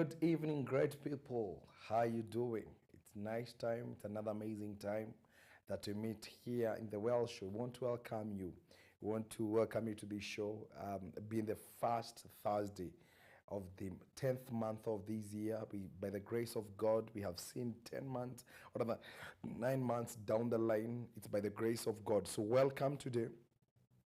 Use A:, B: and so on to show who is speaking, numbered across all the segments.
A: Good evening, great people. How you doing? It's nice time. It's another amazing time that we meet here in the Well Show. We want to welcome you. We want to welcome you to this show, being the first Thursday of the 10th month of this year. By the grace of God, we have seen 10 months, or rather 9 months down the line. It's by the grace of God. So welcome today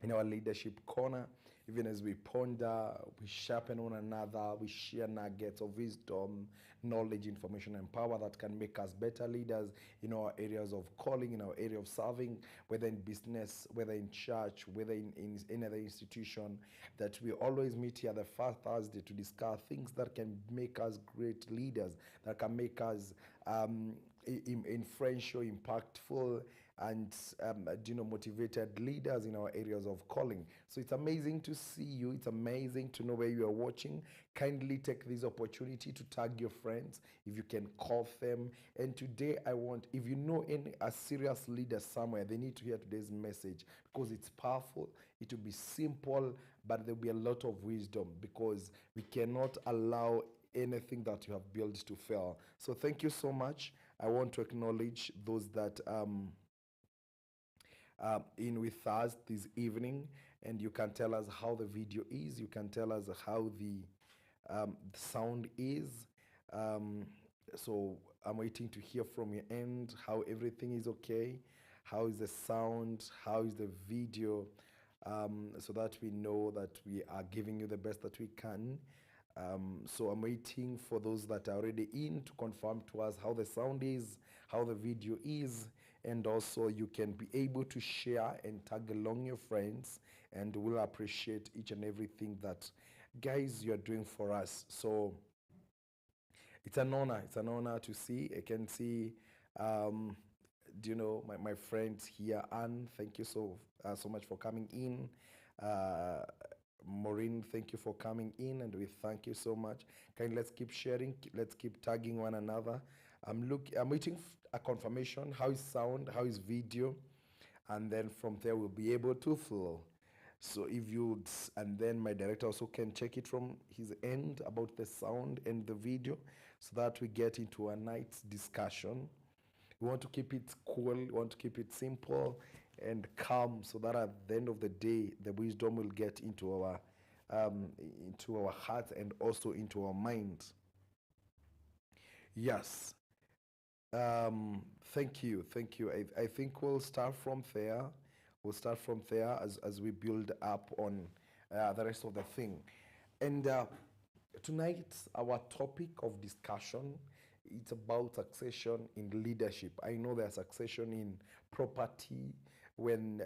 A: in our leadership corner. Even as we ponder, we sharpen one another, we share nuggets of wisdom, knowledge, information, and power that can make us better leaders in our areas of calling, in our area of serving, whether in business, whether in church, whether in any other institution. That we always meet here the first Thursday to discuss things that can make us great leaders, that can make us influential, impactful, and motivated leaders in our areas of calling. So it's amazing to see you. It's amazing to know where you are watching. Kindly take this opportunity to tag your friends if you can call them. And today I want, if you know a serious leader somewhere, they need to hear today's message because it's powerful. It will be simple, but there'll be a lot of wisdom because we cannot allow anything that you have built to fail. So thank you so much. I want to acknowledge those that in with us this evening, and you can tell us how the video is. You can tell us how the sound is. So I'm waiting to hear from your end how everything is okay. How is the sound? How is the video? So that we know that we are giving you the best that we can. So I'm waiting for those that are already in to confirm to us how the sound is, how the video is, and also you can be able to share and tag along your friends, and we'll appreciate each and everything that guys you're doing for us. So it's an honor to see. I can see my friends here. Anne, thank you so much for coming in. Maureen, thank you for coming in, and we thank you so much. Let's keep sharing, let's keep tagging one another. I'm waiting a confirmation. How is sound? How is video? And then from there we'll be able to flow. So if you, and then my director also can check it from his end about the sound and the video, so that we get into a night's discussion. We want to keep it cool. We want to keep it simple and calm, so that at the end of the day, the wisdom will get into our hearts and also into our minds. Yes. Thank you. I think we'll start from there. As we build up on the rest of the thing. And tonight, our topic of discussion, it's about succession in leadership. I know there's succession in property when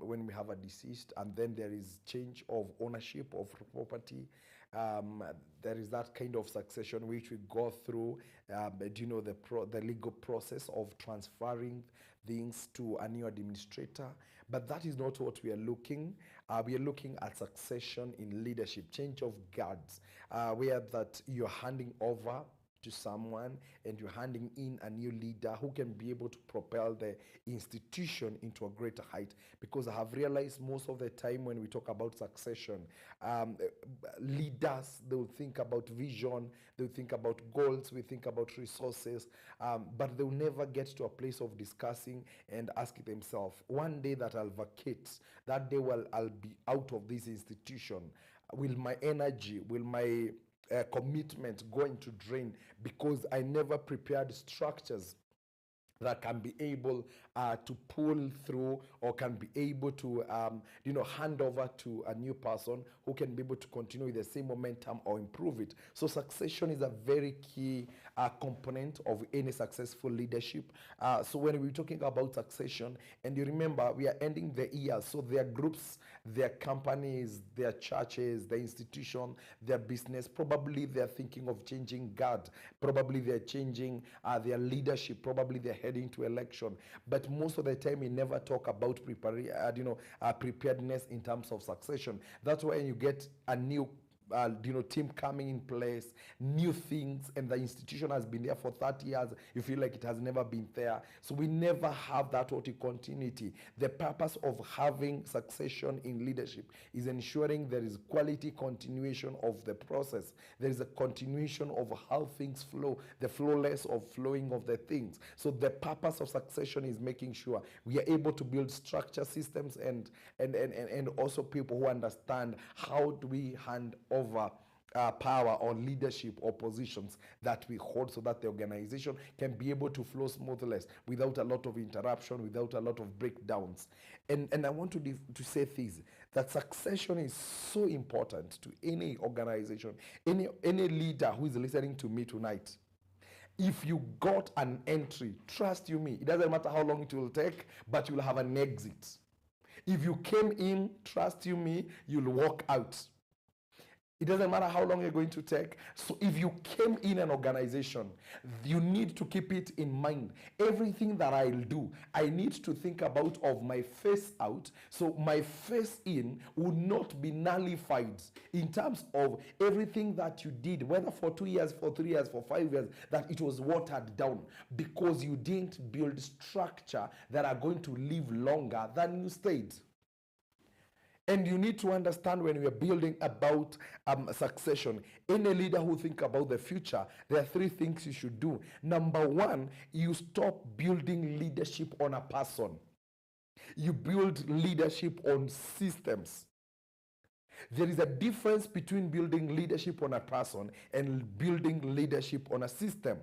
A: we have a deceased, and then there is change of ownership of property. There is that kind of succession which we go through. The legal process of transferring things to a new administrator. But that is not what we are looking. We are looking at succession in leadership, change of guards, where that you're handing over to someone and you're handing in a new leader who can be able to propel the institution into a greater height. Because I have realized most of the time when we talk about succession, leaders, they will think about vision, they will think about goals, we think about resources, but they'll never get to a place of discussing and asking themselves, one day that I'll vacate, that day I'll be out of this institution, will my energy, will my commitment going to drain because I never prepared structures that can be able to pull through or can be able to hand over to a new person who can be able to continue with the same momentum or improve it. So succession is a very key component of any successful leadership. So when we're talking about succession, and you remember we are ending the year, so their groups, their companies, their churches, their institution, their business, probably they're thinking of changing guard, probably they're changing their leadership, probably they're heading to election. But most of the time we never talk about preparedness in terms of succession. That's why you get a new team coming in place, new things, and the institution has been there for 30 years. You feel like it has never been there. So we never have that continuity. The purpose of having succession in leadership is ensuring there is quality continuation of the process. There is a continuation of how things flow, the flowless of flowing of the things. So the purpose of succession is making sure we are able to build structure systems and also people who understand how do we hand over power or leadership or positions that we hold, so that the organization can be able to flow smoothly without a lot of interruption, without a lot of breakdowns. And I want to say this, that succession is so important to any organization, any leader who is listening to me tonight. If you got an entry, trust you me, it doesn't matter how long it will take, but you'll have an exit. If you came in, trust you me, you'll walk out. It doesn't matter how long you're going to take. So if you came in an organization, you need to keep it in mind. Everything that I'll do, I need to think about of my face out. So my face in would not be nullified in terms of everything that you did, whether for 2 years, for 3 years, for 5 years, that it was watered down because you didn't build structure that are going to live longer than you stayed. And you need to understand, when we are building about succession, any leader who think about the future, there are 3 things you should do. Number 1, you stop building leadership on a person. You build leadership on systems. There is a difference between building leadership on a person and building leadership on a system.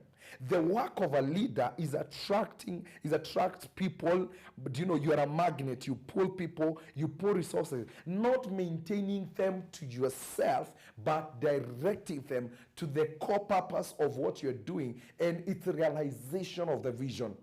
A: The work of a leader is attract people. You are a magnet. You pull people, you pull resources, not maintaining them to yourself, but directing them to the core purpose of what you're doing and its realization of the vision.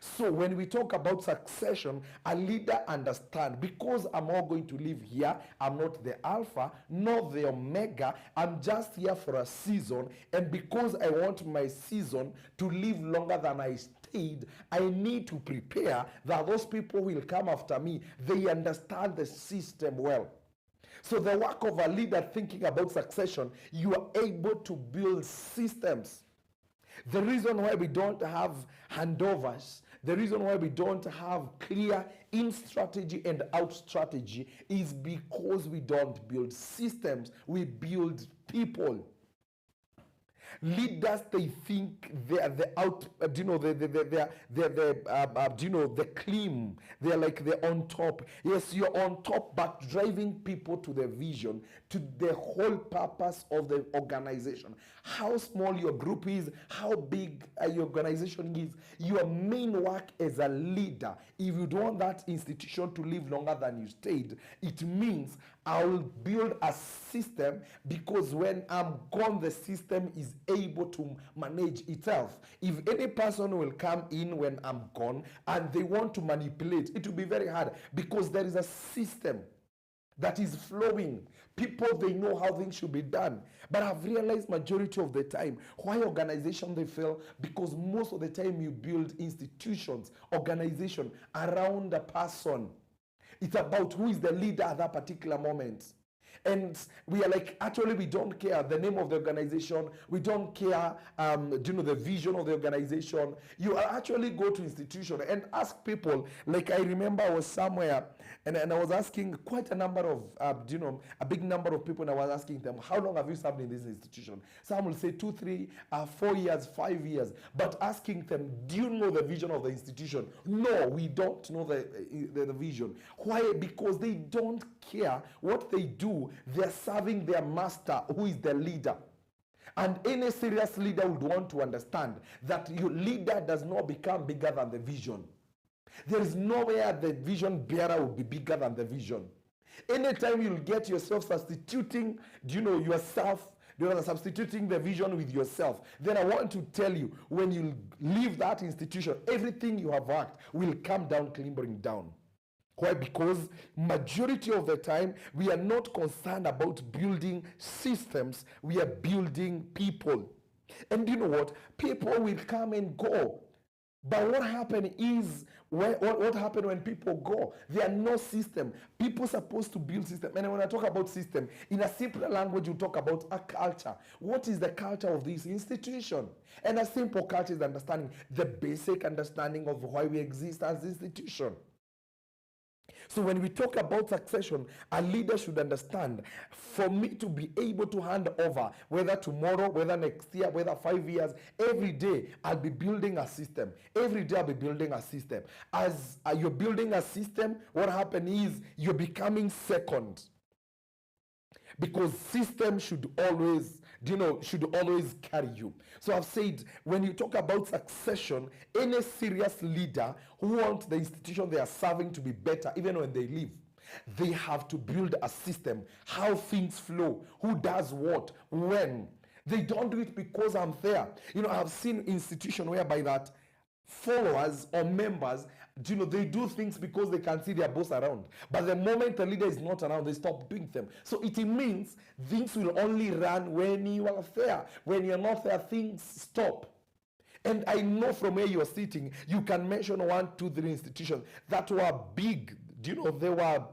A: So when we talk about succession, a leader understands, because I'm all going to live here, I'm not the alpha, nor the omega, I'm just here for a season, and because I want my season to live longer than I stayed, I need to prepare that those people will come after me. They understand the system well. So the work of a leader thinking about succession, you are able to build systems. The reason why we don't have handovers, the reason why we don't have clear in strategy and out strategy is because we don't build systems, we build people. Leaders, they think they are the out, the claim. They're like they're on top. Yes, you're on top, but driving people to the vision, to the whole purpose of the organization. How small your group is, how big your organization is, your main work as a leader, if you don't want that institution to live longer than you stayed, it means I'll build a system, because when I'm gone, the system is able to manage itself. If any person will come in when I'm gone and they want to manipulate, it will be very hard, because there is a system that is flowing. People, they know how things should be done. But I've realized majority of the time why organizations they fail, because most of the time you build institutions, organization around a person. It's about who is the leader at that particular moment. And we are like, actually, we don't care the name of the organization. We don't care, the vision of the organization. You actually go to institution and ask people. Like, I remember I was somewhere and I was asking quite a number of, a big number of people, and I was asking them, how long have you served in this institution? Some will say 2, 3, 4 years, 5 years. But asking them, do you know the vision of the institution? No, we don't know the vision. Why? Because they don't care what they do. They're serving their master, who is the leader. And any serious leader would want to understand that your leader does not become bigger than the vision. There is nowhere the vision bearer will be bigger than the vision. Anytime you'll get yourself substituting, substituting the vision with yourself, then I want to tell you, when you leave that institution, everything you have worked will come down, clambering down. Why? Because majority of the time, we are not concerned about building systems, we are building people. And you know what? People will come and go. But what happened is, what happened when people go? There are no system. People supposed to build system. And when I talk about system, in a simpler language, you talk about a culture. What is the culture of this institution? And a simple culture is understanding the basic understanding of why we exist as an institution. So when we talk about succession, a leader should understand, for me to be able to hand over, whether tomorrow, whether next year, whether 5 years, every day I'll be building a system. Every day I'll be building a system. As you're building a system, what happens is you're becoming second. Because system should always, should always carry you. So I've said, when you talk about succession, any serious leader who wants the institution they are serving to be better, even when they leave, they have to build a system, how things flow, who does what, when. They don't do it because I'm there. I've seen institutions whereby that followers or members, they do things because they can see their boss around. But the moment the leader is not around, they stop doing them. So it means things will only run when you are there. When you're not there, things stop. And I know from where you are sitting, you can mention 1, 2, 3 institutions that were big. They were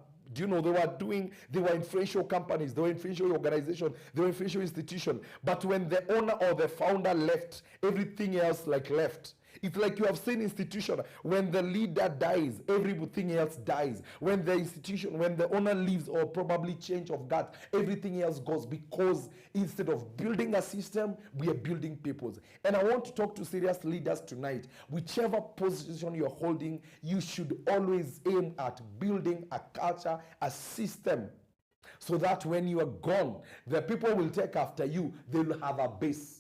A: influential companies, they were influential organizations, they were influential institutions. But when the owner or the founder left, everything else left. It's like you have seen institution, when the leader dies, everything else dies. When the owner leaves or probably change of guard, everything else goes, because instead of building a system, we are building peoples. And I want to talk to serious leaders tonight. Whichever position you're holding, you should always aim at building a culture, a system, so that when you are gone, the people will take after you. They will have a base.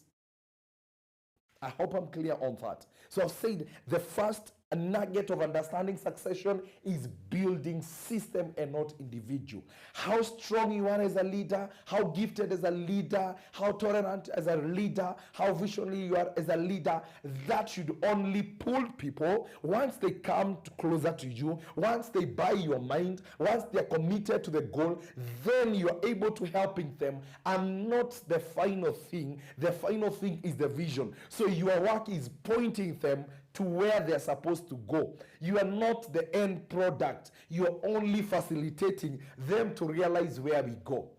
A: I hope I'm clear on that. So I've said the first nugget of understanding succession is building system and not individual. How strong you are as a leader, how gifted as a leader, how tolerant as a leader, how visionary you are as a leader, that should only pull people once they come closer to you, once they buy your mind, once they're committed to the goal, then you're able to helping them, and not the final thing. The final thing is the vision. So your work is pointing them to where they're supposed to go. You are not the end product. You are only facilitating them to realize where we go.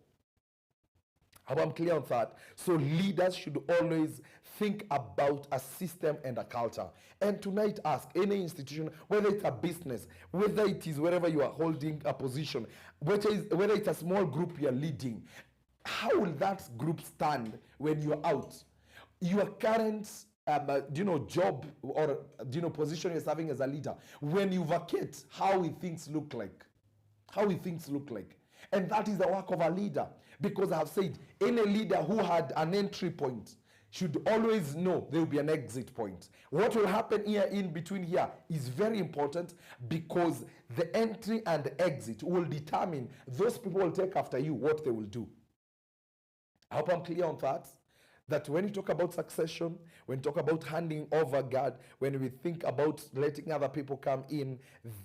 A: How I'm clear on that? So leaders should always think about a system and a culture. And tonight, ask any institution, whether it's a business, whether it is wherever you are holding a position, whether it's a small group you are leading, how will that group stand when you're out? Your current job or position you're serving as a leader, when you vacate, how will things look like? And that is the work of a leader, because I have said any leader who had an entry point should always know there will be an exit point. What will happen here in between here is very important, because the entry and the exit will determine those people will take after you, what they will do. I hope I'm clear on that. That when you talk about succession, when you talk about handing over God, when we think about letting other people come in,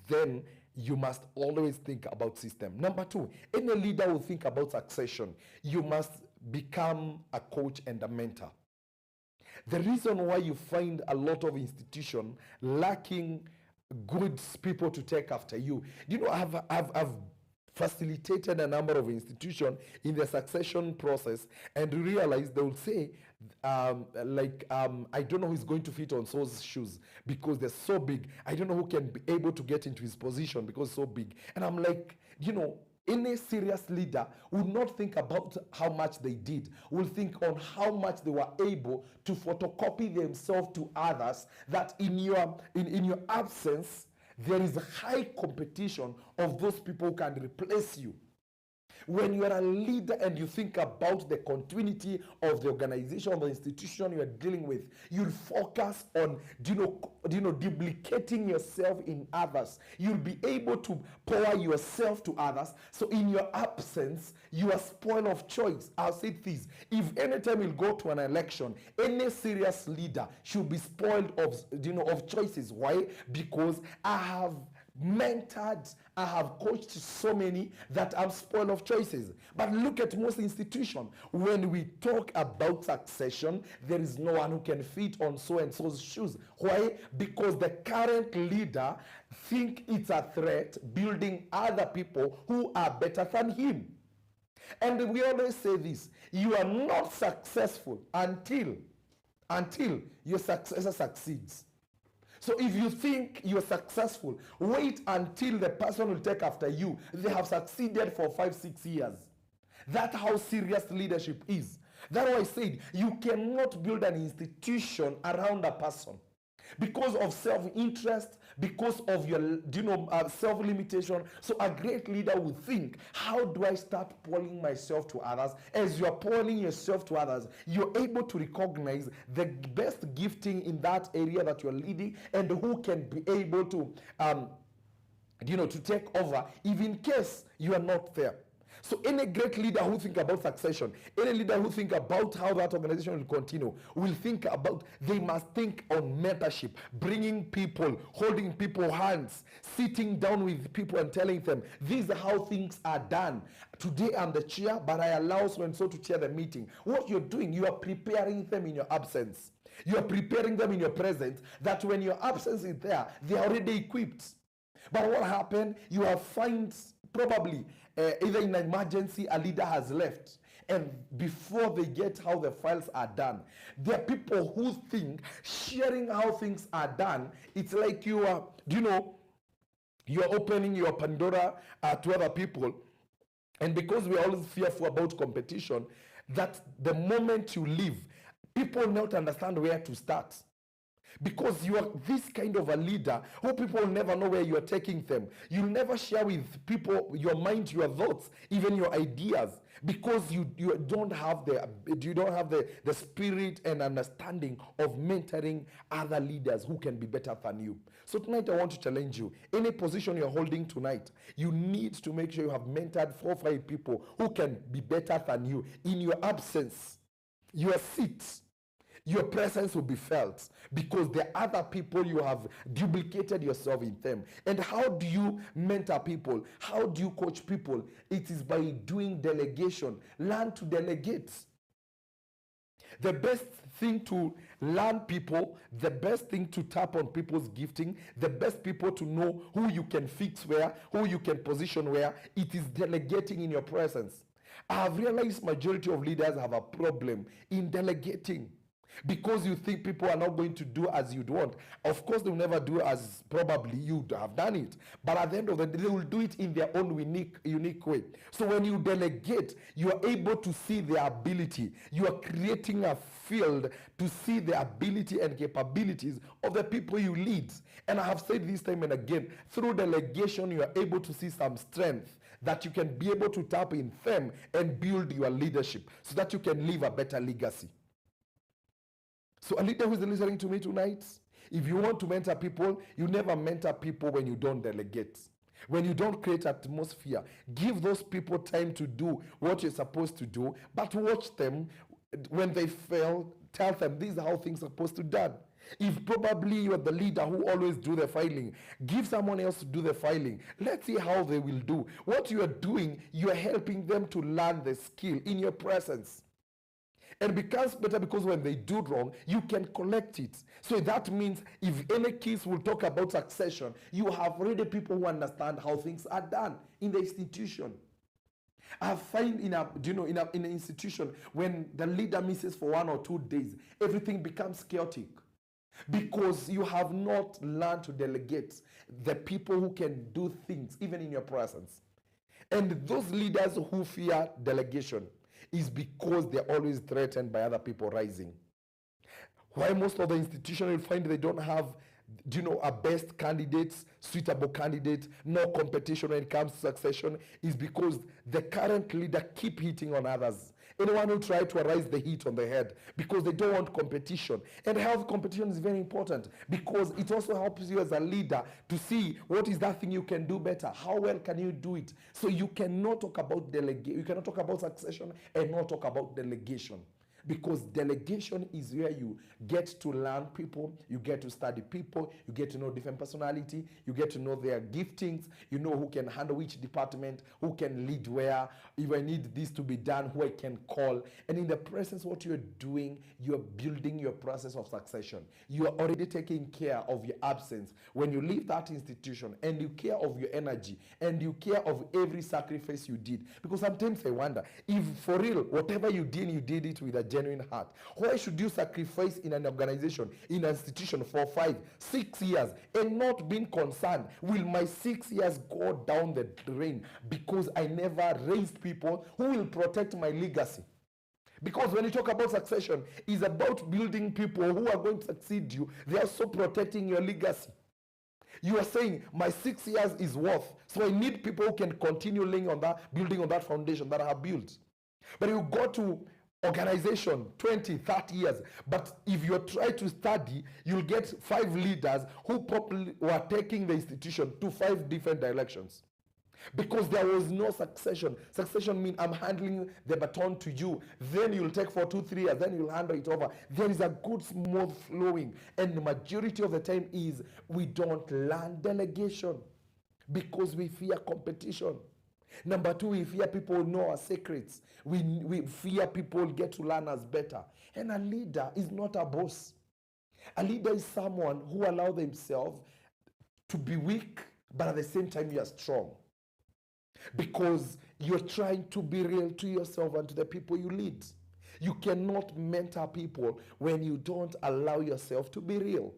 A: then you must always think about system. Number 2, any leader will think about succession. You must become a coach and a mentor. The reason why you find a lot of institutions lacking good people to take after you, I've facilitated a number of institutions in the succession process, and realize they will say, I don't know who's going to fit on Saul's shoes because they're so big. I don't know who can be able to get into his position because it's so big. And I'm like, any serious leader would not think about how much they did, will think on how much they were able to photocopy themselves to others, that in your absence, there is a high competition of those people who can replace you. When you are a leader and you think about the continuity of the organization, of the institution you are dealing with, you'll focus on duplicating yourself in others. You'll be able to pour yourself to others. So in your absence, you are spoiled of choice. I'll say this: if anytime you go to an election, any serious leader should be spoiled of choices. Why? Because I have mentored, I have coached so many that I'm spoiled of choices. But look at most institutions. When we talk about succession, there is no one who can fit on so and so's shoes. Why? Because the current leader think it's a threat building other people who are better than him. And we always say this: you are not successful until your successor succeeds. So if you think you're successful, wait until the person will take after you. They have succeeded for 5-6 years. That's how serious leadership is. That's why I said you cannot build an institution around a person because of self-interest, because of your self-limitation. So a great leader will think, how do I start pouring myself to others? As you're pouring yourself to others, you're able to recognize the best gifting in that area that you're leading, and who can be able to to take over if in case you are not there. So any great leader who think about succession, any leader who think about how that organization will continue, will think about, they must think on mentorship, bringing people, holding people's hands, sitting down with people and telling them, these are how things are done. Today I'm the chair, but I allow so and so to chair the meeting. What you're doing, you are preparing them in your absence. You are preparing them in your presence, that when your absence is there, they are already equipped. But what happened? You have find probably either in an emergency, a leader has left, and before they get how the files are done, there are people who think sharing how things are done, it's like you are, you're opening your Pandora to other people. And because we're always fearful about competition, that the moment you leave, people not understand where to start. Because you are this kind of a leader who people never know where you are taking them. You'll never share with people your mind, your thoughts, even your ideas, because you don't have the spirit and understanding of mentoring other leaders who can be better than you. So tonight I want to challenge you. Any position you're holding tonight, you need to make sure you have mentored 4 or 5 people who can be better than you. In your absence, your seat, your presence will be felt, because the other people, you have duplicated yourself in them. And how do you mentor people? How do you coach people? It is by doing delegation. Learn to delegate. The best thing to learn people, the best thing to tap on people's gifting, the best people to know who you can fix where, who you can position where, it is delegating in your presence. I have realized majority of leaders have a problem in delegating, because you think people are not going to do as you'd want. Of course, they'll never do as probably you'd have done it. But at the end of the day, they will do it in their own unique way. So when you delegate, you are able to see their ability. You are creating a field to see the ability and capabilities of the people you lead. And I have said this time and again, through delegation, you are able to see some strength that you can be able to tap in them and build your leadership so that you can leave a better legacy. So a leader who is listening to me tonight, if you want to mentor people, you never mentor people when you don't delegate. When you don't create atmosphere, give those people time to do what you're supposed to do, but watch them. When they fail, tell them this is how things are supposed to be done. If probably you are the leader who always do the filing, give someone else to do the filing. Let's see how they will do. What you are doing, you are helping them to learn the skill in your presence. And it becomes better because when they do wrong, you can collect it. So that means if any kids will talk about succession, you have already people who understand how things are done in the institution. I find in an institution, when the leader misses for 1 or 2 days, everything becomes chaotic, because you have not learned to delegate the people who can do things even in your presence. And those leaders who fear delegation is because they're always threatened by other people rising. Why most of the institutions you find they don't have a best candidates, suitable candidates, no competition when it comes to succession, is because the current leader keep hitting on others. Anyone who try to arise the heat on the head, because they don't want competition. And health competition is very important, because it also helps you as a leader to see what is that thing you can do better. How well can you do it? So you cannot talk about you cannot talk about succession and not talk about delegation. Because delegation is where you get to learn people, you get to study people, you get to know different personality, you get to know their giftings, you know who can handle which department, who can lead where, if I need this to be done, who I can call. And in the presence, what you're doing, you're building your process of succession. You are already taking care of your absence. When you leave that institution and you care of your energy and you care of every sacrifice you did. Because sometimes I wonder, if for real, whatever you did it with a genuine heart. Why should you sacrifice in an organization, in an institution for 5, 6 years and not being concerned, will my 6 years go down the drain because I never raised people who will protect my legacy? Because when you talk about succession, it's about building people who are going to succeed you. They are also protecting your legacy. You are saying my 6 years is worth, so I need people who can continue laying on that, building on that foundation that I have built. But you go to organization 20, 30 years, but if you try to study, you'll get 5 leaders who probably were taking the institution to 5 different directions. Because there was no succession. Succession means I'm handing the baton to you. Then you'll take for 2, 3 years. Then you'll hand it over. There is a good smooth flowing. And the majority of the time is we don't learn delegation because we fear competition. Number 2, we fear people know our secrets. We fear people get to learn us better. And a leader is not a boss. A leader is someone who allows themselves to be weak, but at the same time you are strong. Because you're trying to be real to yourself and to the people you lead. You cannot mentor people when you don't allow yourself to be real.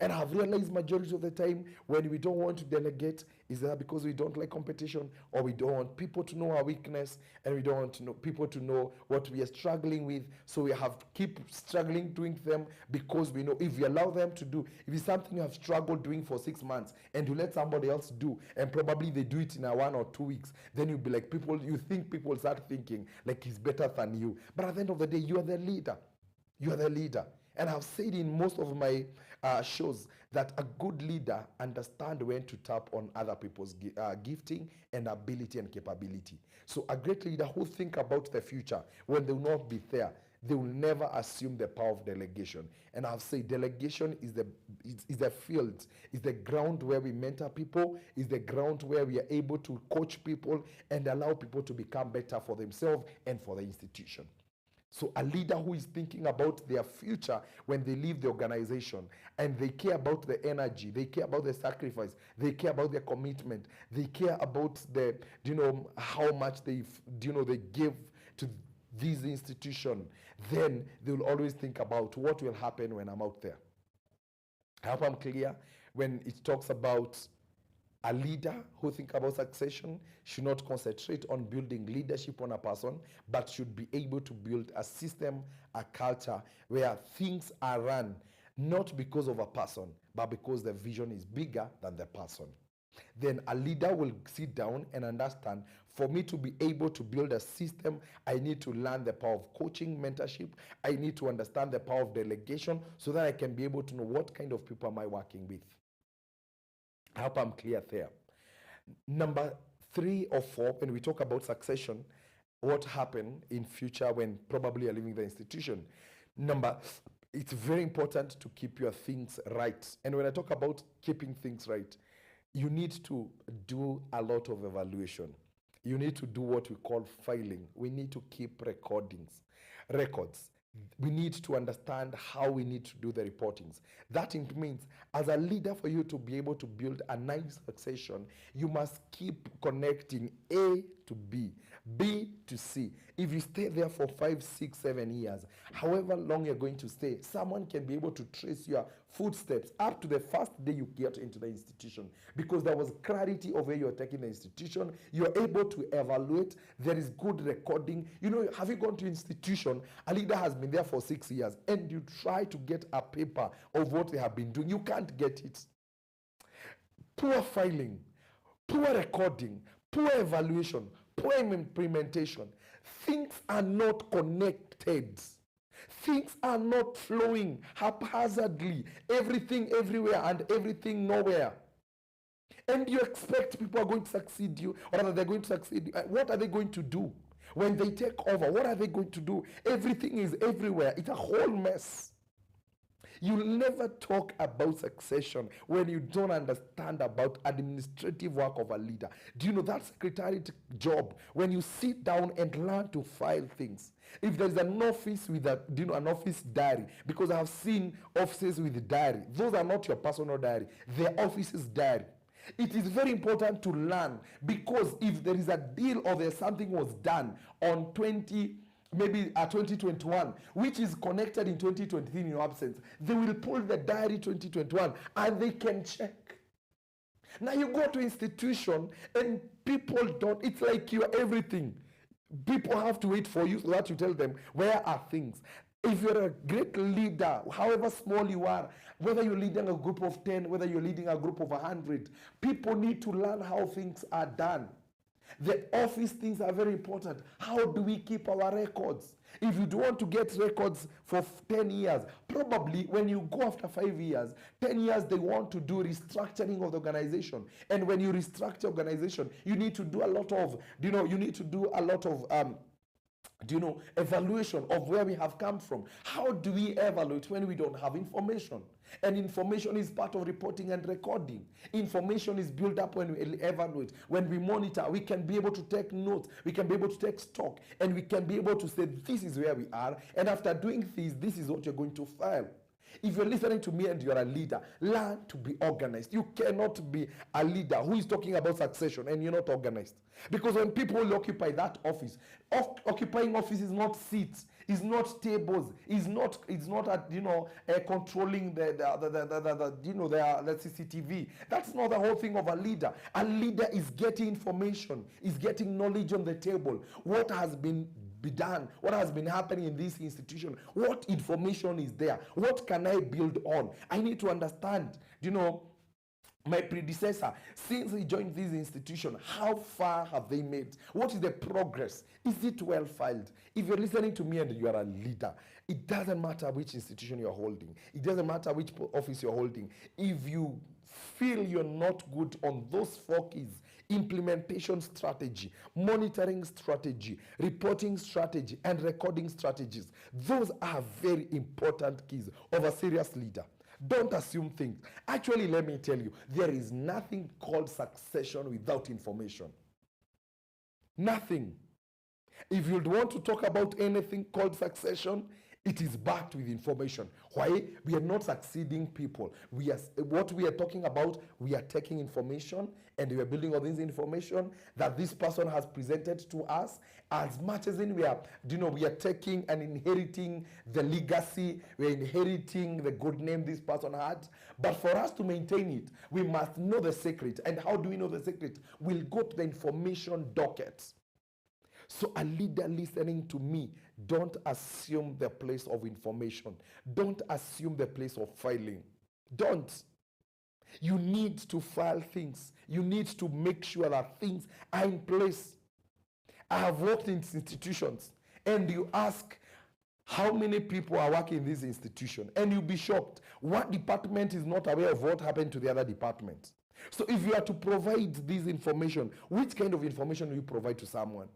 A: And I've realized majority of the time when we don't want to delegate is that because we don't like competition, or we don't want people to know our weakness, and we don't want to know people to know what we are struggling with. So we have to keep struggling doing them, because we know if we allow them to do, if it's something you have struggled doing for 6 months and you let somebody else do, and probably they do it in a 1 or 2 weeks, then you'll be like, you think people start thinking like he's better than you. But at the end of the day, you are the leader. You are the leader. And I've said in most of my shows that a good leader understands when to tap on other people's gifting and ability and capability. So a great leader who think about the future when they will not be there, they will never assume the power of delegation. And I've said delegation is the field, is the ground where we mentor people, is the ground where we are able to coach people and allow people to become better for themselves and for the institution. So a leader who is thinking about their future when they leave the organization, and they care about the energy, they care about the sacrifice, they care about their commitment, they care about the, how much they give to this institution, then they will always think about what will happen when I'm out there. I hope I'm clear. When it talks about a leader who thinks about succession should not concentrate on building leadership on a person, but should be able to build a system, a culture where things are run not because of a person, but because the vision is bigger than the person. Then a leader will sit down and understand, for me to be able to build a system, I need to learn the power of coaching, mentorship. I need to understand the power of delegation so that I can be able to know what kind of people am I working with. I hope I'm clear there. Number 3 or 4, when we talk about succession, what happened in future when probably you're leaving the institution. It's very important to keep your things right. And when I talk about keeping things right, you need to do a lot of evaluation. You need to do what we call filing. We need to keep records. We need to understand how we need to do the reportings. That means, as a leader, for you to be able to build a nice succession, you must keep connecting A to B, B to C. If you stay there for 5, 6, 7 years, however long you're going to stay, someone can be able to trace your footsteps up to the first day you get into the institution, because there was clarity of where you're taking the institution. You're able to evaluate. There is good recording. Have you gone to institution? A leader has been there for 6 years, and you try to get a paper of what they have been doing. You can't get it. Poor filing, poor recording, poor evaluation, poor implementation. Things are not connected. Things are not flowing haphazardly. Everything everywhere and everything nowhere. And you expect people are going to succeed you, or rather they're going to succeed you. What are they going to do? When they take over, what are they going to do? Everything is everywhere. It's a whole mess. You'll never talk about succession when you don't understand about administrative work of a leader. Do you know that secretariat job? When you sit down and learn to file things. If there's an office with an office diary, because I have seen offices with diary. Those are not your personal diary. They're office's diary. It is very important to learn, because if there is a deal or there's something was done on 2021, which is connected in 2023 in your absence, they will pull the diary 2021 and they can check. Now you go to institution and people don't, it's like you're everything. People have to wait for you so that you tell them where are things. If you're a great leader, however small you are, whether you're leading a group of 10, whether you're leading a group of 100, people need to learn how things are done. The office things are very important. How do we keep our records? If you do want to get records for 10 years, probably when you go after 5 years, 10 years, they want to do restructuring of the organization. And when you restructure organization, you need to do a lot of, evaluation of where we have come from. How do we evaluate when we don't have information? And information is part of reporting and recording. Information is built up when we evaluate. When we monitor, we can be able to take notes, we can be able to take stock, and we can be able to say, this is where we are, and after doing this is what you're going to file. If you're listening to me and you're a leader, learn to be organized. You cannot be a leader who is talking about succession and you're not organized. Because when people occupy that office, occupying office is not seats, is not tables, is not controlling the CCTV. That's not the whole thing of a leader. A leader is getting information, is getting knowledge on the table. What has been done, what has been happening in this institution, what information is there, what can I build on? I need to understand, my predecessor, since he joined this institution, how far have they made? What is the progress? Is it well filed? If you're listening to me and you are a leader, it doesn't matter which institution you're holding. It doesn't matter which office you're holding. If you feel you're not good on those 4 keys, implementation strategy, monitoring strategy, reporting strategy, and recording strategies, those are very important keys of a serious leader. Don't assume things. Actually, let me tell you, there is nothing called succession without information. Nothing. If you want to talk about anything called succession, it is backed with information. Why? We are not succeeding people. What we are talking about, we are taking information and we are building on this information that this person has presented to us. As much as we are taking and inheriting the legacy, we are inheriting the good name this person had. But for us to maintain it, we must know the secret. And how do we know the secret? We'll go to the information docket. So a leader listening to me, don't assume the place of information. Don't assume the place of filing. Don't. You need to file things. You need to make sure that things are in place. I have worked in institutions, and you ask how many people are working in this institution, and you'll be shocked. One department is not aware of what happened to the other department. So if you are to provide this information, which kind of information do you provide to someone?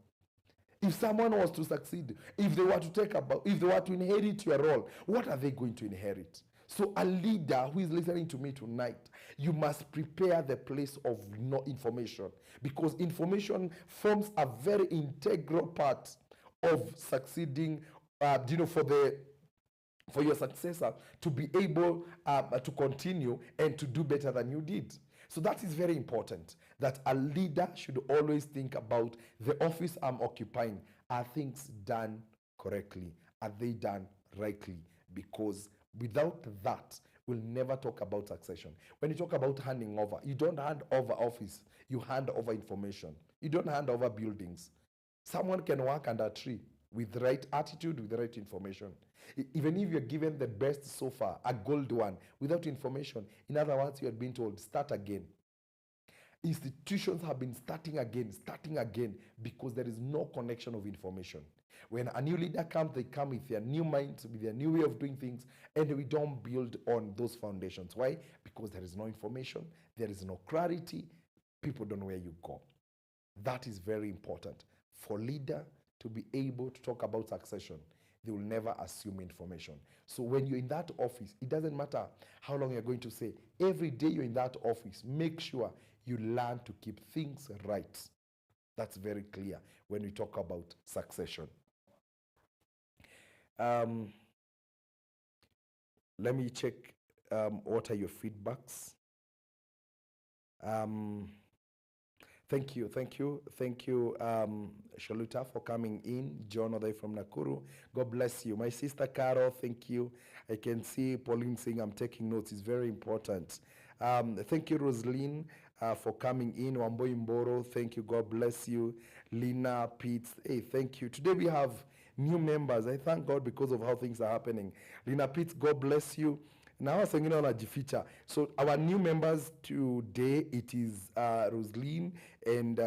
A: If someone was to succeed, if they were to inherit your role, what are they going to inherit? So a leader who is listening to me tonight, you must prepare the place of no information, because information forms a very integral part of succeeding, for your successor to be able to continue and to do better than you did. So that is very important, that a leader should always think about the office I'm occupying. Are things done correctly? Are they done rightly? Because without that, we'll never talk about succession. When you talk about handing over, you don't hand over office, you hand over information. You don't hand over buildings. Someone can work under a tree with the right attitude, with the right information. Even if you're given the best sofa, a gold one, without information, in other words, you have been told, start again. Institutions have been starting again, because there is no connection of information. When a new leader comes, they come with their new mind, with their new way of doing things, and we don't build on those foundations. Why? Because there is no information, there is no clarity, people don't know where you go. That is very important for leader to be able to talk about succession, they will never assume information. So when you're in that office, it doesn't matter how long you're going to say. Every day you're in that office, make sure you learn to keep things right. That's very clear when we talk about succession. Let me check what are your feedbacks. Thank you, Shaluta, for coming in. John Oday from Nakuru, God bless you. My sister Carol, thank you. I can see Pauline saying I'm taking notes. It's very important. Thank you, Rosaline, for coming in. Wamboi Mboro, thank you. God bless you. Lina Pitts, hey, thank you. Today we have new members. I thank God because of how things are happening. Lina Pitts, God bless you. Now singing on a feature. So our new members today, it is Rosaline and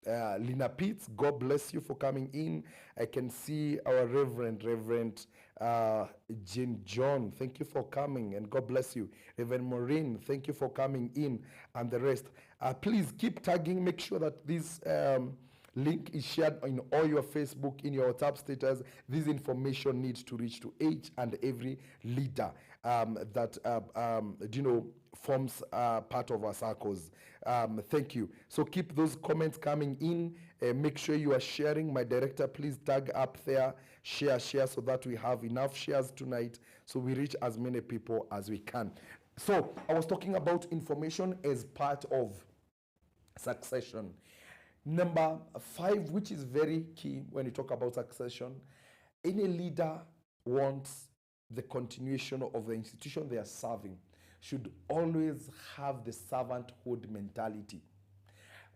A: Lina Pitts. God bless you for coming in. I can see our Reverend Jane John. Thank you for coming and God bless you. Reverend Maureen, thank you for coming in, and the rest. Please keep tagging. Make sure that this link is shared in all your Facebook, in your WhatsApp status. This information needs to reach to each and every leader that forms part of our circles. Thank you. So keep those comments coming in. Make sure you are sharing. My director, please tag up there. Share so that we have enough shares tonight so we reach as many people as we can. So I was talking about information as part of succession. Number 5, which is very key when you talk about succession, any leader wants the continuation of the institution they are serving, should always have the servanthood mentality.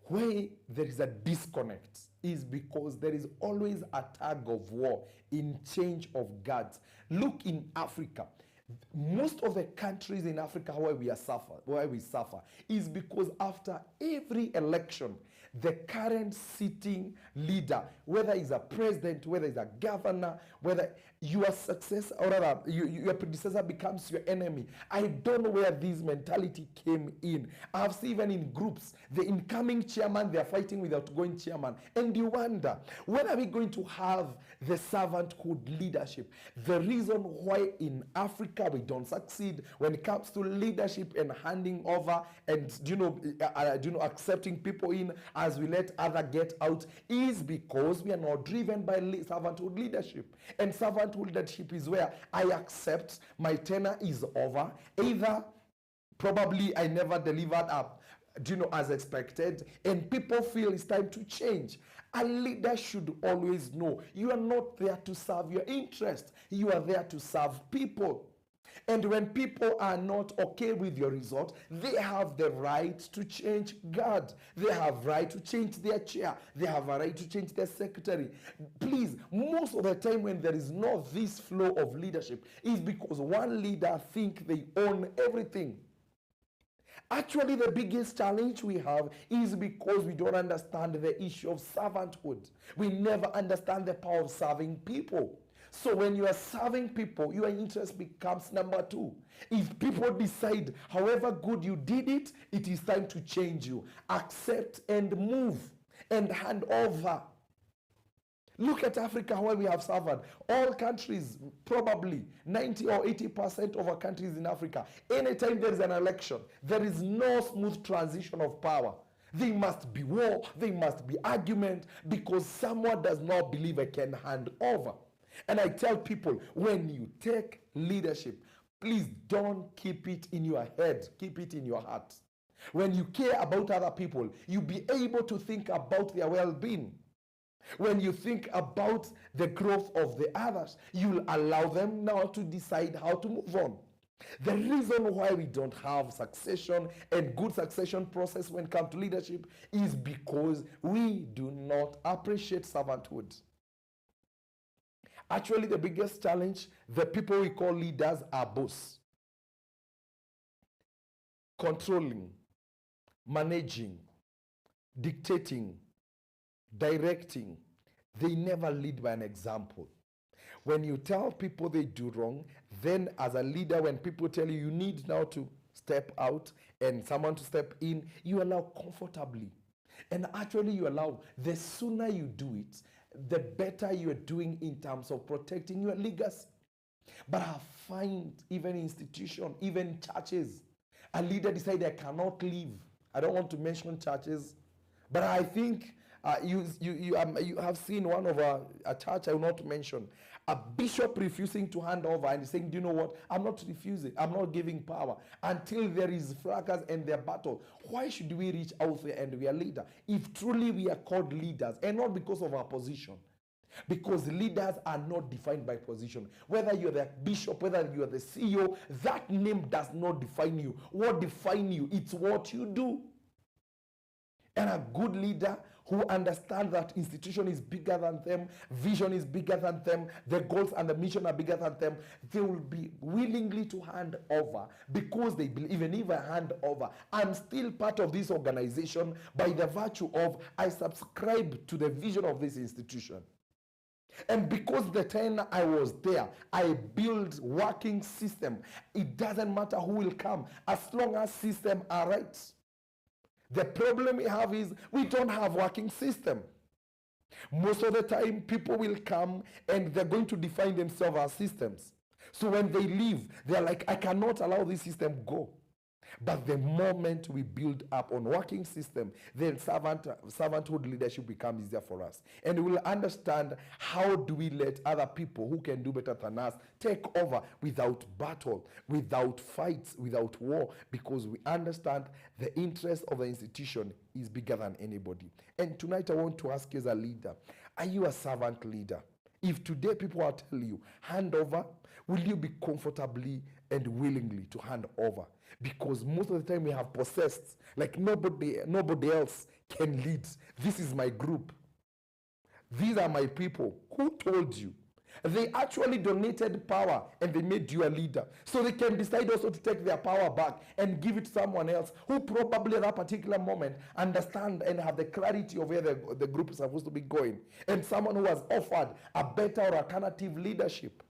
A: Where there is a disconnect is because there is always a tug of war in change of guards. Look in Africa. Most of the countries in Africa where we suffer is because after every election, the current sitting leader, whether he's a president, whether he's a governor, whether your successor or rather your predecessor becomes your enemy. I don't know where this mentality came in. I've seen even in groups, the incoming chairman, they're fighting with the outgoing chairman. And you wonder, when are we going to have the servanthood leadership? The reason why in Africa we don't succeed when it comes to leadership and handing over and accepting people in as we let other get out is because we are not driven by servanthood leadership. And servanthood leadership is where I accept my tenure is over. Either probably I never delivered up, as expected, and people feel it's time to change. A leader should always know you are not there to serve your interest. You are there to serve people. And when people are not okay with your result, they have the right to change guard. They have right to change their chair. They have a right to change their secretary. Please, most of the time when there is not this flow of leadership is because one leader thinks they own everything. Actually, the biggest challenge we have is because we don't understand the issue of servanthood. We never understand the power of serving people. So when you are serving people, your interest becomes number 2. If people decide, however good you did it, it is time to change you. Accept and move and hand over. Look at Africa where we have suffered. All countries, probably 90 or 80% of our countries in Africa, anytime there is an election, there is no smooth transition of power. There must be war, there must be argument, because someone does not believe I can hand over. And I tell people, when you take leadership, please don't keep it in your head, keep it in your heart. When you care about other people, you'll be able to think about their well-being. When you think about the growth of the others, you'll allow them now to decide how to move on. The reason why we don't have succession and good succession process when it comes to leadership is because we do not appreciate servanthood. Actually, the biggest challenge, the people we call leaders are boss. Controlling, managing, dictating, directing. They never lead by an example. When you tell people they do wrong, then as a leader, when people tell you need now to step out and someone to step in, you allow comfortably. And actually you allow, the sooner you do it, the better you're doing in terms of protecting your legacy. But I find even institutions, even churches, a leader decided I cannot leave. I don't want to mention churches, but I think you have seen one of a church I will not mention, a bishop refusing to hand over and saying, do you know what? I'm not refusing. I'm not giving power until there is fracas and their battle. Why should we reach out there and we are leader? If truly we are called leaders and not because of our position. Because leaders are not defined by position. Whether you're the bishop, whether you're the CEO, that name does not define you. What defines you? It's what you do. And a good leader who understands that institution is bigger than them, vision is bigger than them, the goals and the mission are bigger than them, they will be willingly to hand over because they believe, even if I hand over, I'm still part of this organization by the virtue of I subscribe to the vision of this institution. And because the time I was there, I build working system. It doesn't matter who will come, as long as system are right. The problem we have is we don't have working system. Most of the time, people will come and they're going to define themselves as systems. So when they leave, they're like, I cannot allow this system go. But the moment we build up on working system, then servanthood leadership becomes easier for us. And we'll understand how do we let other people who can do better than us take over without battle, without fights, without war, because we understand the interest of the institution is bigger than anybody. And tonight I want to ask you as a leader, are you a servant leader? If today people are telling you, hand over, will you be comfortably and willingly to hand over? Because most of the time we have possessed, like nobody else can lead. This is my group. These are my people. Who told you? They actually donated power and they made you a leader. So they can decide also to take their power back and give it to someone else who probably at that particular moment understand and have the clarity of where the group is supposed to be going. And someone who has offered a better or alternative leadership.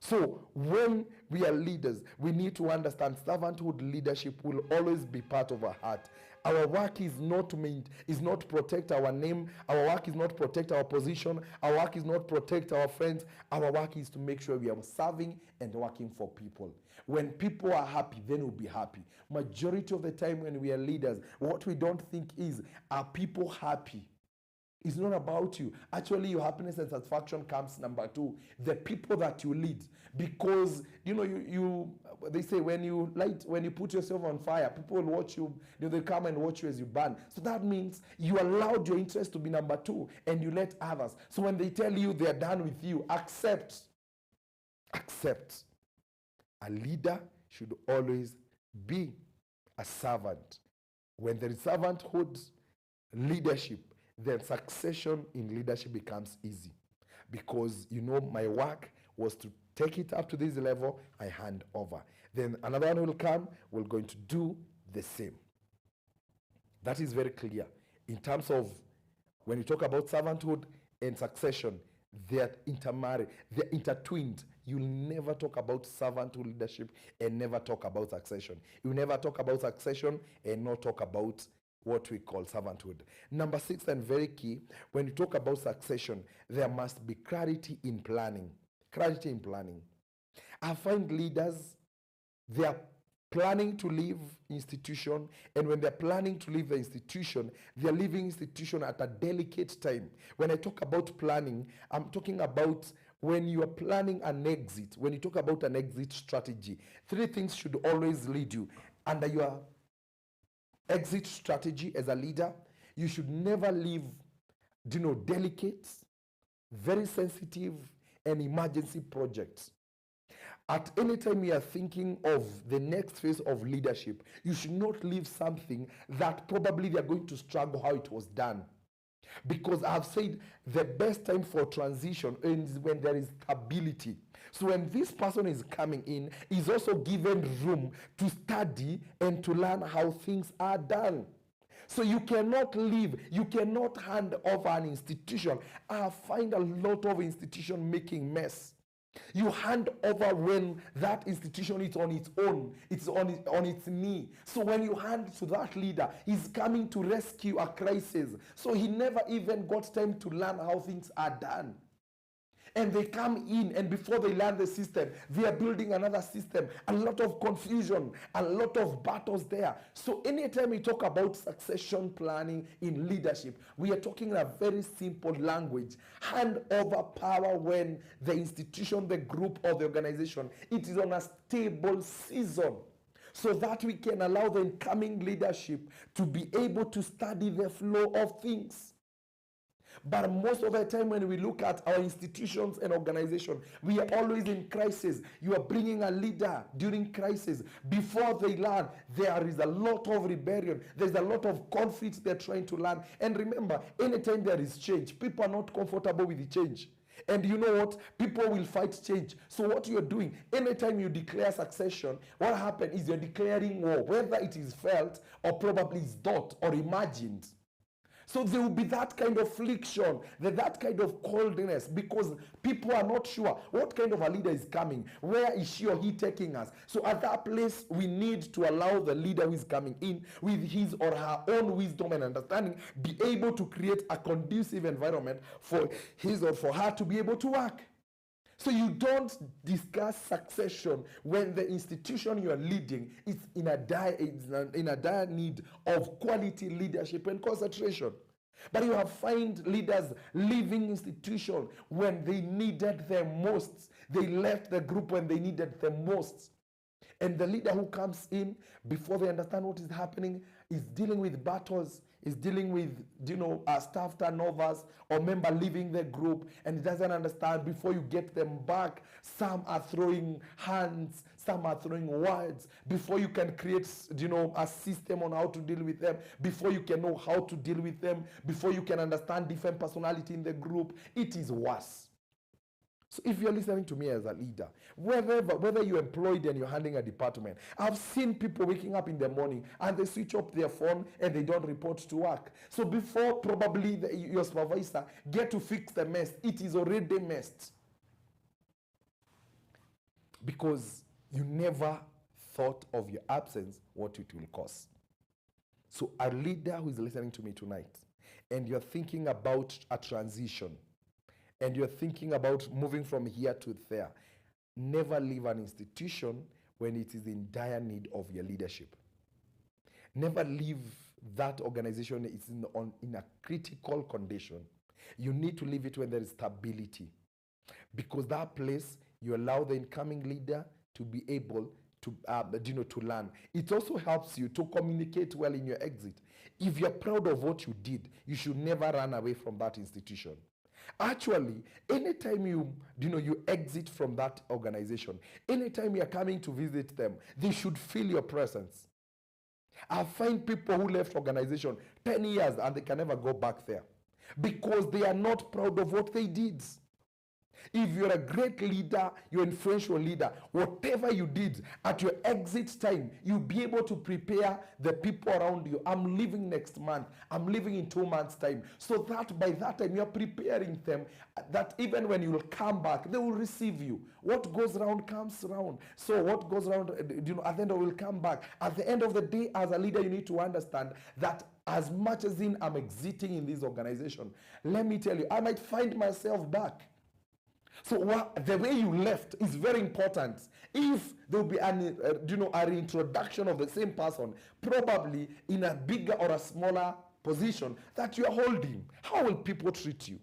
A: So when we are leaders, we need to understand servanthood leadership will always be part of our heart. Our work is not protect our name. Our work is not protect our position. Our work is not protect our friends. Our work is to make sure we are serving and working for people. When people are happy, then we'll be happy. Majority of the time when we are leaders, what we don't think is, are people happy? It's not about you. Actually, your happiness and satisfaction comes number two. The people that you lead. Because, they say when you put yourself on fire, people will watch you, they come and watch you as you burn. So that means you allowed your interest to be number two and you let others. So when they tell you they're done with you, accept. Accept. A leader should always be a servant. When there is servanthood, leadership, then succession in leadership becomes easy. Because, my work was to take it up to this level, I hand over. Then another one will come, we're going to do the same. That is very clear. In terms of when you talk about servanthood and succession, they're intermarried, they're intertwined. You'll never talk about servanthood leadership and never talk about succession. You'll never talk about succession and not talk about what we call servanthood. Number 6, and very key, when you talk about succession, there must be clarity in planning. Clarity in planning. I find leaders, they are planning to leave institution, and when they're planning to leave the institution, they're leaving institution at a delicate time. When I talk about planning, I'm talking about when you are planning an exit. When you talk about an exit strategy, 3 things should always lead you. Under your exit strategy as a leader, you should never leave, delicate, very sensitive, and emergency projects. At any time you are thinking of the next phase of leadership, you should not leave something that probably they are going to struggle how it was done. Because I've said the best time for transition is when there is stability. So when this person is coming in, is also given room to study and to learn how things are done. So you cannot leave, you cannot hand over an institution. I find a lot of institutions making mess. You hand over when that institution is on its own, it's on its knee. So when you hand to that leader, he's coming to rescue a crisis. So he never even got time to learn how things are done. And they come in, and before they learn the system, they are building another system. A lot of confusion, a lot of battles there. So anytime we talk about succession planning in leadership, we are talking in a very simple language. Hand over power when the institution, the group, or the organization, it is on a stable season, so that we can allow the incoming leadership to be able to study the flow of things. But most of the time when we look at our institutions and organizations, we are always in crisis. You are bringing a leader during crisis. Before they learn, there is a lot of rebellion. There's a lot of conflict they're trying to learn. And remember, anytime there is change, people are not comfortable with the change. And you know what? People will fight change. So what you're doing, anytime you declare succession, what happens is you're declaring war, whether it is felt or probably is thought or imagined. So there will be that kind of friction, that kind of coldness, because people are not sure what kind of a leader is coming. Where is she or he taking us? So at that place, we need to allow the leader who is coming in with his or her own wisdom and understanding, be able to create a conducive environment for his or for her to be able to work. So you don't discuss succession when the institution you are leading is in a dire need of quality leadership and concentration. But you have find leaders leaving institution when they needed them most. They left the group when they needed them most. And the leader who comes in before they understand what is happening is dealing with battles, is dealing with, staff turnovers or member leaving the group, and he doesn't understand. Before you get them back, some are throwing hands, some are throwing words. Before you can create, a system on how to deal with them, before you can know how to deal with them, before you can understand different personality in the group, it is worse. So if you're listening to me as a leader, whether you're employed and you're handling a department, I've seen people waking up in the morning and they switch off their phone and they don't report to work. So before probably your supervisor get to fix the mess, it is already messed. Because you never thought of your absence, what it will cost. So a leader who is listening to me tonight, and you're thinking about a transition, and you're thinking about moving from here to there, never leave an institution when it is in dire need of your leadership. Never leave that organization is in a critical condition. You need to leave it when there is stability. Because that place, you allow the incoming leader to be able to learn. It also helps you to communicate well in your exit. If you're proud of what you did, you should never run away from that institution. Actually, anytime you exit from that organization, anytime you're coming to visit them, they should feel your presence. I find people who left organization 10 years and they can never go back there because they are not proud of what they did. If you're a great leader, you're an influential leader, whatever you did at your exit time, you'll be able to prepare the people around you. I'm leaving next month. I'm leaving in 2 months' time. So that by that time, you're preparing them that even when you will come back, they will receive you. What goes around comes around. So what goes around, at the end of it will come back. At the end of the day, as a leader, you need to understand that as much as I'm exiting in this organization, let me tell you, I might find myself back. So the way you left is very important. If there will be an reintroduction of the same person, probably in a bigger or a smaller position that you are holding, how will people treat you?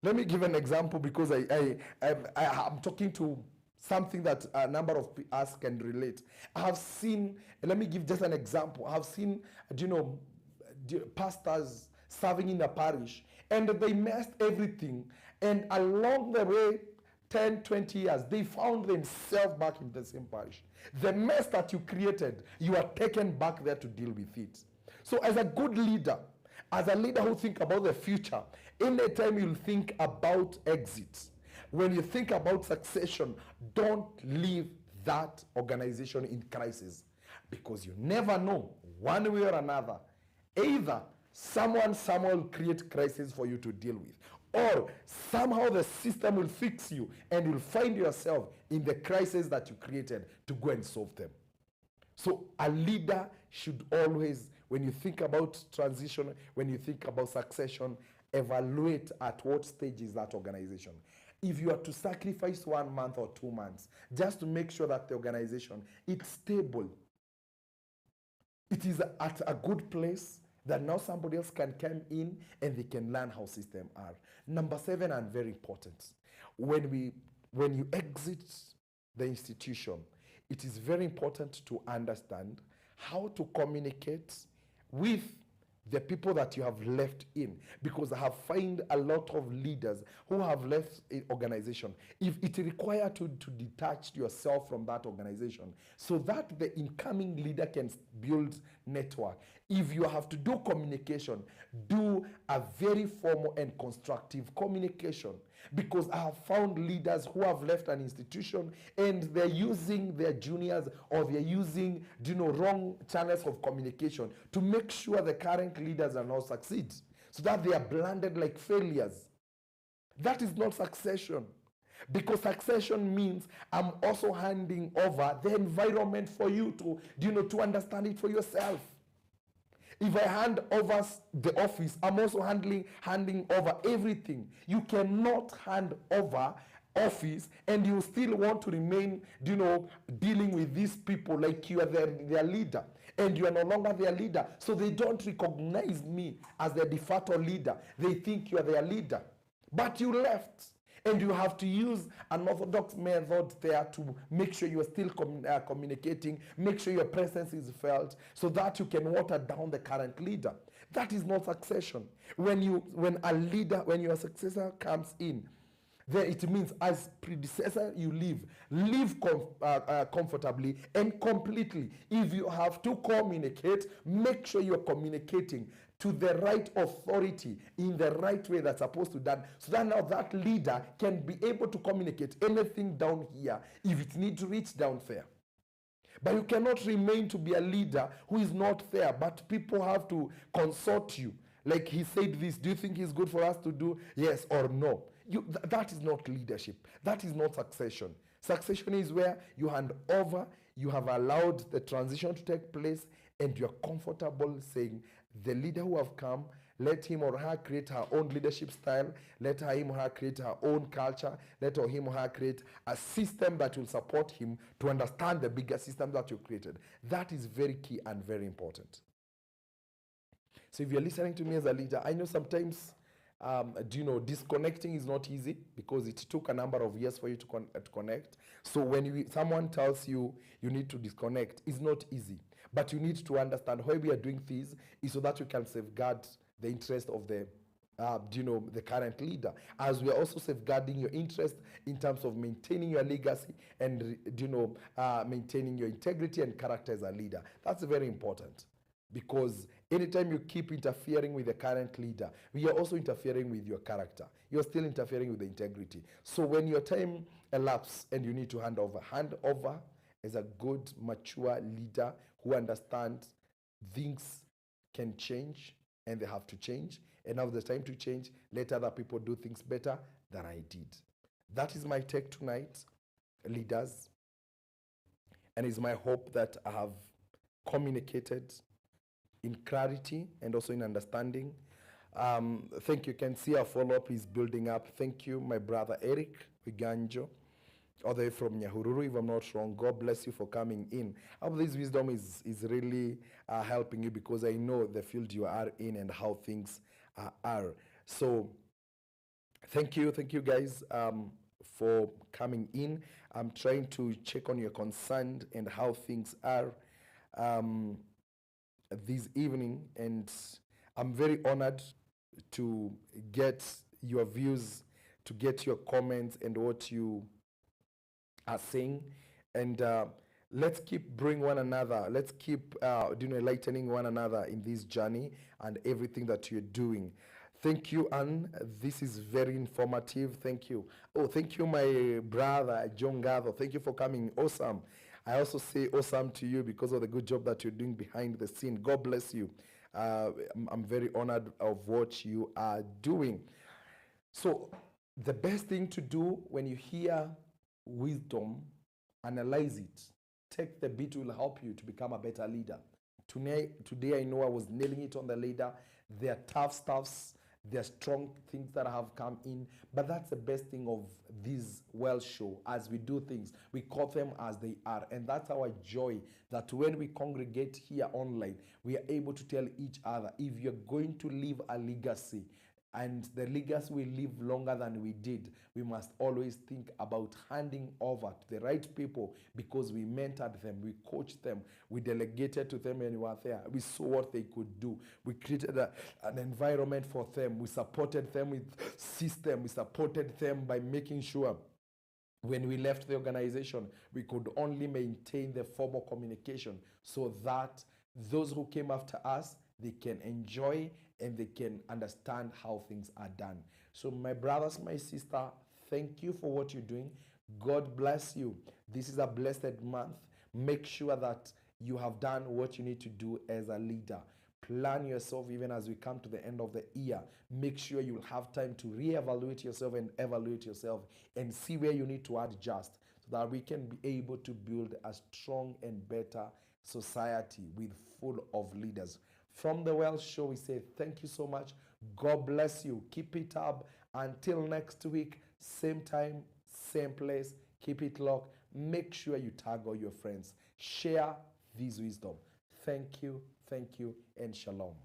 A: Let me give an example because I'm talking to something that a number of us can relate. I have seen, let me give just an example. I have seen, pastors serving in a parish, and they messed everything. And along the way, 10, 20 years, they found themselves back in the same parish. The mess that you created, you are taken back there to deal with it. So as a good leader, as a leader who think about the future, anytime you think about exits, when you think about succession, don't leave that organization in crisis, because you never know, one way or another, either someone will create crisis for you to deal with, Or somehow the system will fix you and you'll find yourself in the crisis that you created to go and solve them. So a leader should always, when you think about transition, when you think about succession, evaluate at what stage is that organization. If you are to sacrifice 1 month or 2 months just to make sure that the organization is stable, it is at a good place, that now somebody else can come in and they can learn how systems are. Number 7, and very important, when you exit the institution, it is very important to understand how to communicate with the people that you have left in, because I have found a lot of leaders who have left an organization. If it requires to detach yourself from that organization so that the incoming leader can build network. If you have to do communication, do a very formal and constructive communication, because I have found leaders who have left an institution and they're using their juniors, or they're using wrong channels of communication to make sure the current leaders are not succeed, so that they are branded like failures. That is not succession, because succession means I'm also handing over the environment for you to understand it for yourself. If I hand over the office, I'm also handing over everything. You cannot hand over office and you still want to remain, dealing with these people like you are their leader, and you are no longer their leader. So they don't recognize me as their de facto leader. They think you are their leader, but you left. And you have to use an orthodox method there to make sure you are still communicating, make sure your presence is felt, so that you can water down the current leader. That is not succession. When your successor comes in, then it means as predecessor you live comfortably and completely. If you have to communicate, make sure you're communicating to the right authority in the right way that's supposed to be done, so that now that leader can be able to communicate anything down here if it needs to reach down there. But you cannot remain to be a leader who is not there, but people have to consult you. Like he said this, do you think it's good for us to do yes or no? That is not leadership. That is not succession. Succession is where you hand over, you have allowed the transition to take place, and you're comfortable saying, the leader who have come, let him or her create her own leadership style, let him or her create her own culture, let him or her create a system that will support him to understand the bigger system that you created. That is very key and very important. So if you're listening to me as a leader, I know sometimes disconnecting is not easy, because it took a number of years for you to connect. So when someone tells you you need to disconnect, it's not easy. But you need to understand why we are doing this is so that you can safeguard the interest of the current leader, as we are also safeguarding your interest in terms of maintaining your legacy and maintaining your integrity and character as a leader. That's very important, because anytime you keep interfering with the current leader, we are also interfering with your character. You're still interfering with the integrity. So when your time elapses and you need to hand over as a good, mature leader who understands things can change and they have to change. And now the time to change, let other people do things better than I did. That is my take tonight, leaders. And it's my hope that I have communicated in clarity and also in understanding. Thank you. You can see our follow-up is building up. Thank you, my brother Eric Wiganjo, all the way from Nyahururu, if I'm not wrong. God bless you for coming in. I hope this wisdom is really helping you, because I know the field you are in and how things are. So thank you guys for coming in. I'm trying to check on your concern and how things are this evening, and I'm very honored to get your views, to get your comments and what you are saying. And let's keep bringing one another, let's keep enlightening one another in this journey and everything that you're doing. Thank you, Anne. This is very informative. Thank you. Oh, thank you, my brother John Gatho. Thank you for coming. Awesome. I also say awesome to you because of the good job that you're doing behind the scene. God bless you. I'm very honored of what you are doing. So the best thing to do when you hear wisdom, analyze it. Take the bit will help you to become a better leader. Today I know I was nailing it on the leader. There are tough stuffs, there are strong things that have come in, but that's the best thing of this well show. As we do things, we call them as they are, and that's our joy. That when we congregate here online, we are able to tell each other, if you're going to leave a legacy, and the legacy will live longer than we did, we must always think about handing over to the right people, because we mentored them, we coached them, we delegated to them when we were there, we saw what they could do, we created an environment for them, we supported them with system, we supported them by making sure when we left the organization, we could only maintain the formal communication, so that those who came after us, they can enjoy and they can understand how things are done. So, my brothers, my sister, thank you for what you're doing. God bless you. This is a blessed month. Make sure that you have done what you need to do as a leader. Plan yourself even as we come to the end of the year. Make sure you'll have time to reevaluate yourself and evaluate yourself and see where you need to adjust, so that we can be able to build a strong and better society with full of leaders. From the Well Show, we say thank you so much. God bless you. Keep it up. Until next week, same time, same place. Keep it locked. Make sure you tag all your friends. Share this wisdom. Thank you, and shalom.